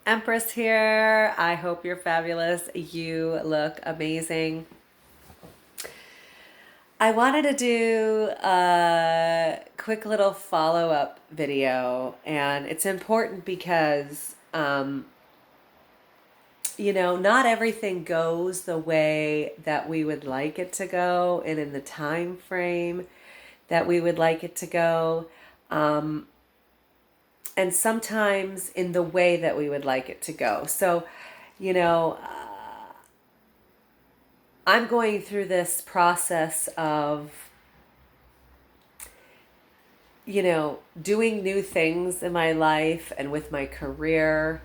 Empress here. I hope you're fabulous. You look amazing. I wanted to do a quick little follow-up video, and it's important because, not everything goes the way that we would like it to go and in the time frame that we would like it to go. And sometimes in the way that we would like it to go. So, you know, I'm going through this process of, doing new things in my life and with my career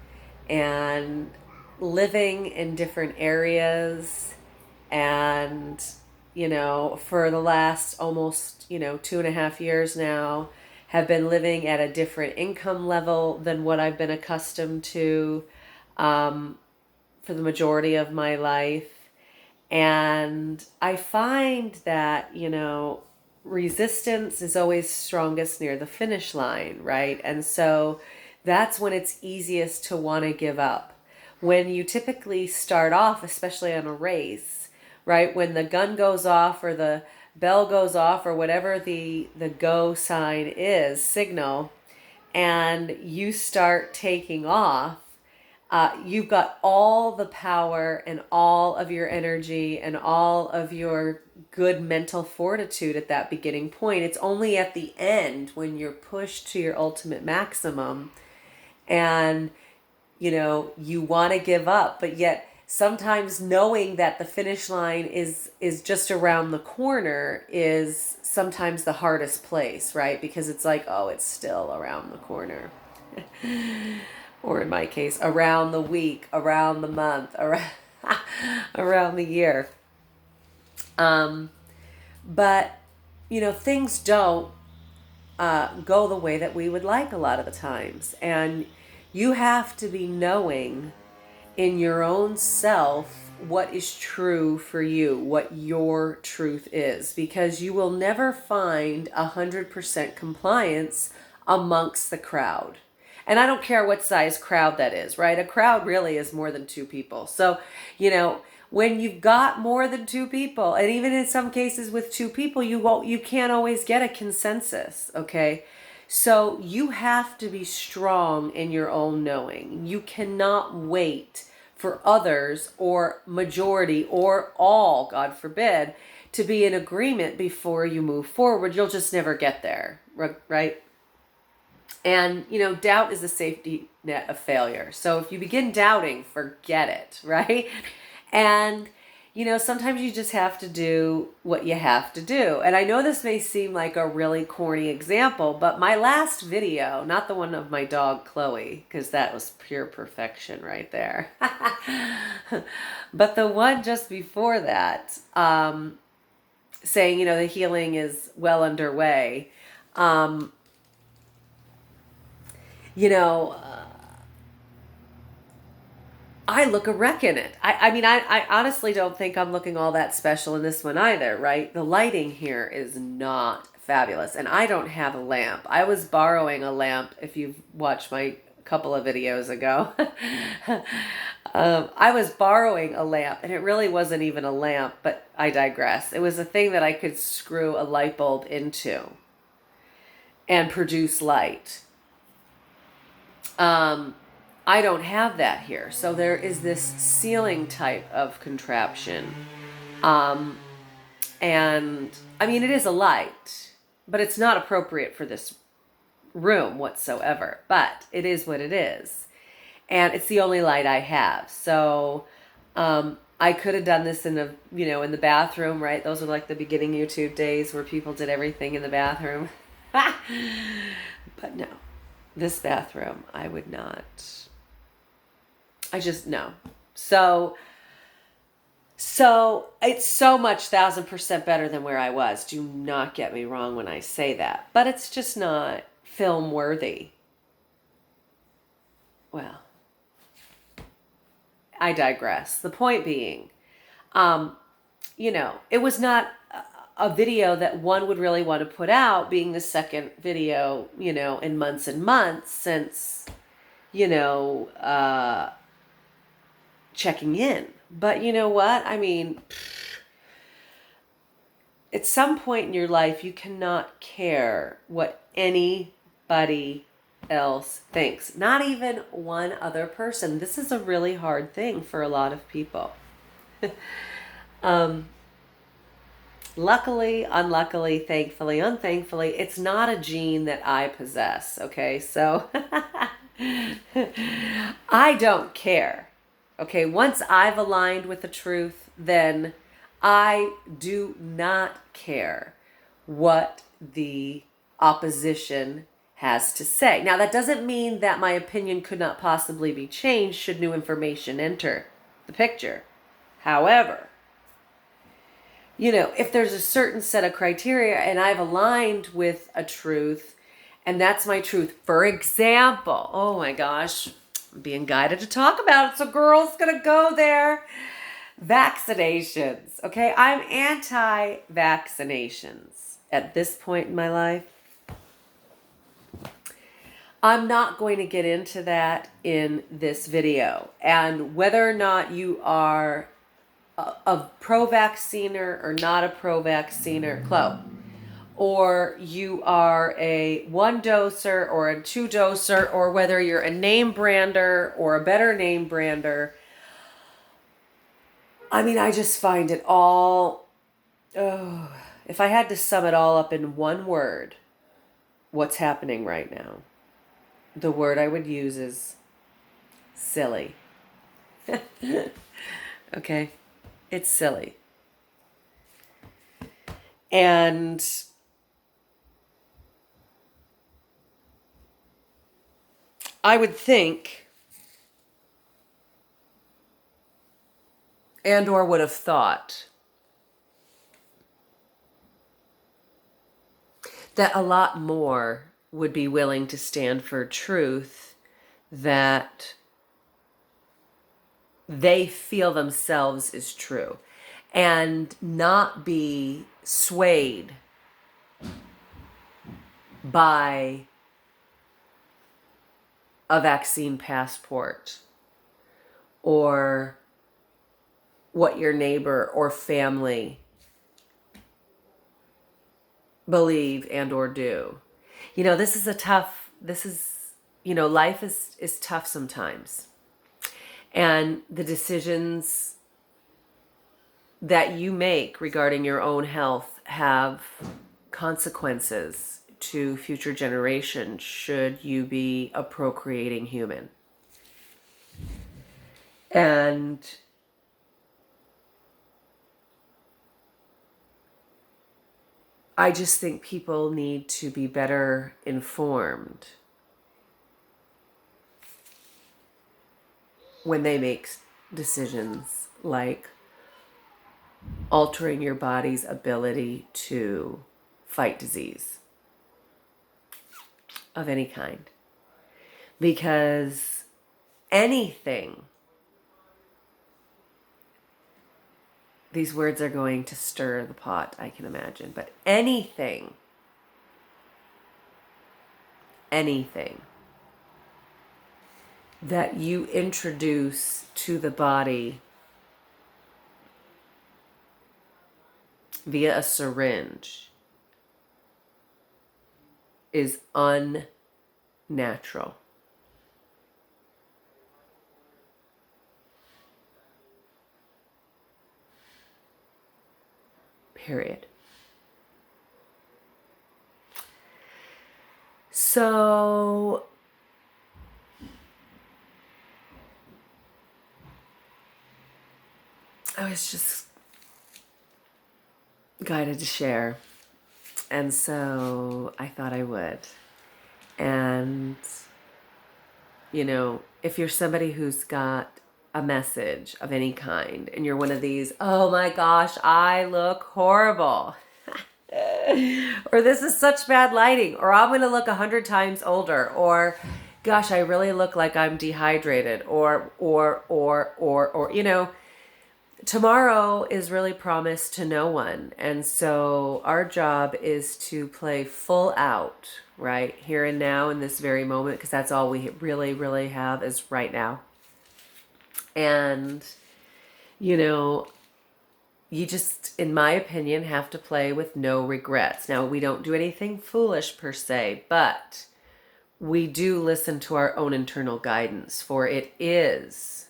and living in different areas. And, for the last almost, 2.5 years now, have been living at a different income level than what I've been accustomed to for the majority of my life. And I find that, resistance is always strongest near the finish line, right? And so that's when it's easiest to want to give up. When you typically start off, especially on a race, right? When the gun goes off or the bell goes off or whatever the go sign is, signal, and you start taking off, you've got all the power and all of your energy and all of your good mental fortitude at that beginning point. It's only at the end when you're pushed to your ultimate maximum and, you want to give up, but yet sometimes knowing that the finish line is just around the corner is sometimes the hardest place, right? Because it's like, oh, it's still around the corner. Or in my case, around the week, around the month, around the year. But, things don't go the way that we would like a lot of the times. And you have to be knowing in your own self what is true for you, what your truth is, because you will never find 100% compliance amongst the crowd. And I don't care what size crowd that is, right? A crowd really is more than two people. So, when you've got more than two people, and even in some cases with two people, you can't always get a consensus, okay? So you have to be strong in your own knowing. You cannot wait for others or majority or all, God forbid, to be in agreement before you move forward. You'll just never get there, right? And, doubt is a safety net of failure. So if you begin doubting, forget it, right? And, sometimes you just have to do what you have to do. And I know this may seem like a really corny example, but my last video, not the one of my dog, Chloe, because that was pure perfection right there. But the one just before that, saying, the healing is well underway. I look a wreck in it. I honestly don't think I'm looking all that special in this one either, right? The lighting here is not fabulous. And I don't have a lamp. I was borrowing a lamp, if you've watched my couple of videos ago. I was borrowing a lamp, and it really wasn't even a lamp, but I digress. It was a thing that I could screw a light bulb into and produce light. I don't have that here. So there is this ceiling type of contraption. And it is a light, but it's not appropriate for this room whatsoever, but it is what it is. And it's the only light I have. So, I could have done this in the bathroom, right? Those are like the beginning YouTube days where people did everything in the bathroom. But no, this bathroom, I would not. I just, no. So it's so much 1,000% better than where I was. Do not get me wrong when I say that. But it's just not film worthy. Well, I digress. The point being, it was not a video that one would really want to put out, being the second video, in months and months since, checking in. But you know what? I mean, at some point in your life, you cannot care what anybody else thinks. Not even one other person. This is a really hard thing for a lot of people. Luckily, unluckily, thankfully, unthankfully, it's not a gene that I possess. Okay, so I don't care. Okay, once I've aligned with the truth, then I do not care what the opposition has to say. Now, that doesn't mean that my opinion could not possibly be changed should new information enter the picture. However, if there's a certain set of criteria and I've aligned with a truth and that's my truth, for example, oh my gosh, I'm being guided to talk about it, so girl's gonna go there. Vaccinations, okay? I'm anti-vaccinations at this point in my life. I'm not going to get into that in this video. And whether or not you are a pro-vacciner or not a pro-vacciner, or you are a one-doser or a two-doser, or whether you're a name brander or a better name brander, I mean, I just find it all, if I had to sum it all up in one word, what's happening right now, the word I would use is silly. Okay? It's silly. And I would think, and or would have thought, that a lot more would be willing to stand for truth that they feel themselves is true and not be swayed by a vaccine passport or what your neighbor or family believe and or do. Life is tough sometimes. And the decisions that you make regarding your own health have consequences to future generations should you be a procreating human. And I just think people need to be better informed when they make decisions like altering your body's ability to fight disease of any kind. Because anything, these words are going to stir the pot, I can imagine, but anything that you introduce to the body via a syringe is unnatural. Period. So I was just guided to share. And so I thought I would. And, if you're somebody who's got a message of any kind and you're one of these, oh my gosh, I look horrible. Or this is such bad lighting, or I'm going to look 100 times older, or gosh, I really look like I'm dehydrated, or tomorrow is really promised to no one. And so our job is to play full out, right? Here and now in this very moment, because that's all we really, really have is right now. And, you know, you just, in my opinion, have to play with no regrets. Now, we don't do anything foolish per se, but we do listen to our own internal guidance, for it is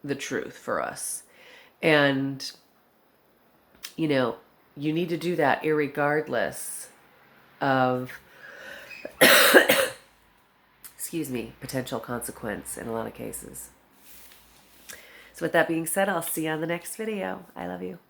the truth for us. And, you know, you need to do that irregardless of, excuse me, potential consequence in a lot of cases. So with that being said, I'll see you on the next video. I love you.